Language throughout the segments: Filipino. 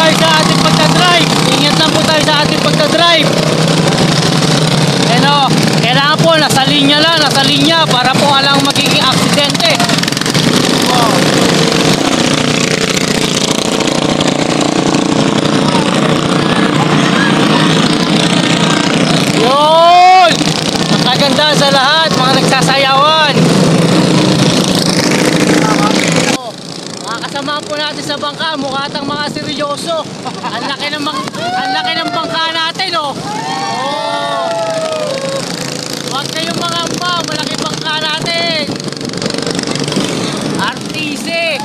tayo sa ating pagdadrive. Ingat lang po tayo sa ating pagdadrive. Ano, kailangan po nasa linya lang, nasa linya para po walang magiging aksidente. Oh. Yun! Magaganda sa lahat, mga nagsasayawan. Mga kasama po natin sa bangka, mukhatang mga seryoso. Ang laki ng bangka natin, oh. Oh. Huwag kayong mangamba, malaki bangka natin. Artise.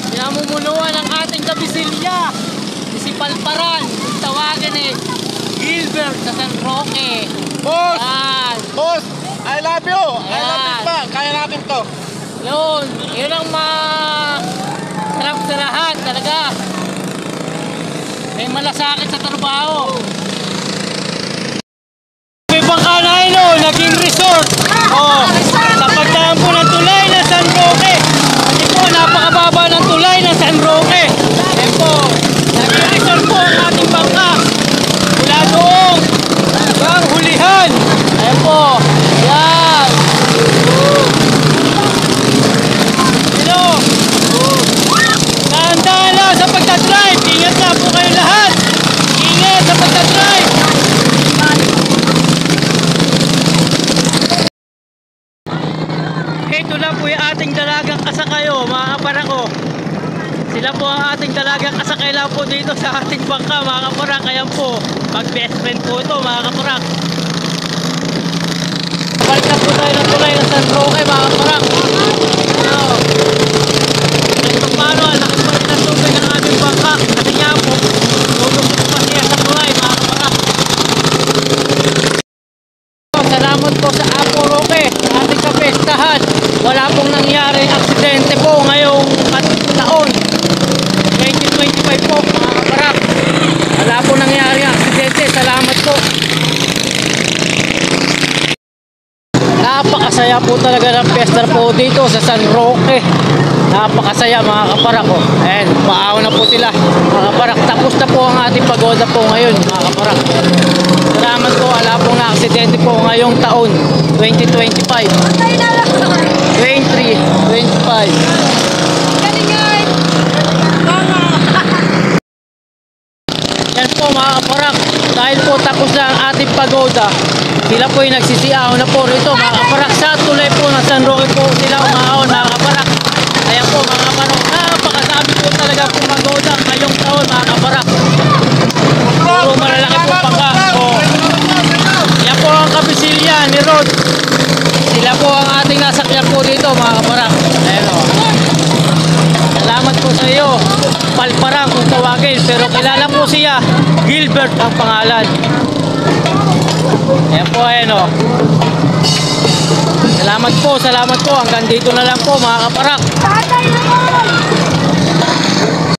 Pinamumuluan ng ating kabisilya. Si Palparan, kung tawagan Gilbert sa San Roque. Boss! Yan. Boss! I love you! I love you pa! Kaya natin to! Yun ang masarap sa lahat talaga. May malasakit sa trabaho. May bangka na yun, naging resort. Sa pagdaan po ng tulay ng San Roque. Kasi po, napakababa ng tulay ng San Roque. Ayan po, naging resort po ang ating bangka. Mula doon, hanggang hulihan. Ayan po, yan. Dahan-dahan lang sa pagdadrive. Ingat na po kayo lahat. Ingat sa pagdadrive. Ito lang po yung ating dalagang kasakayo, mga kaparako. Sila po ang ating dalagang kasakay lang po dito sa ating bangka, mga kaparak. Ayan po, mag-best friend po ito, mga kaparak. Balik na po tayo ng tulay ng San Roque, mga kaparak. Paano, lakas pa rin ang tubig ng ating bangka. Kasi nga po, tulog po pa siya sa tulay, mga kaparak. Salamat po sa Apo Roque, sa ating kapestahan. Wala pong nangyari aksidente po ngayong taon 2025 po, mga kaparak. Wala pong nangyari aksidente. Salamat po. Napakasaya po talaga ng pesta po dito sa San Roque. Napakasaya, mga kaparak. Ayan, paaw na po sila, mga kaparak. Tapos na po ang ating pagoda po ngayon, mga kaparak. Salamat po, wala pong na-aksidente po ngayong taon 2025 23, 25. Yan po, mga kaparak. Dahil po tapos na ang ating pagoda, sila po yung nagsisiaw na po rito, mga kaparak. Sa tulay po ng San Roque po sila umaon, mga kaparak. Ayan po, mga kaparak. Napakasabi po talaga po pagoda ngayong taon, mga kaparak. Puro malalaki po bangka. Yan po ang kabisilya ni Rod. Sila po ang ating nasakyan po dito, mga kaparak. Ayan o. Salamat po sa iyo. Palparang kung tawagin. Pero kilala po siya, Gilbert ang pangalan. Ayan po, ayan o. Salamat po, salamat po. Hanggang dito na lang po, mga kaparak.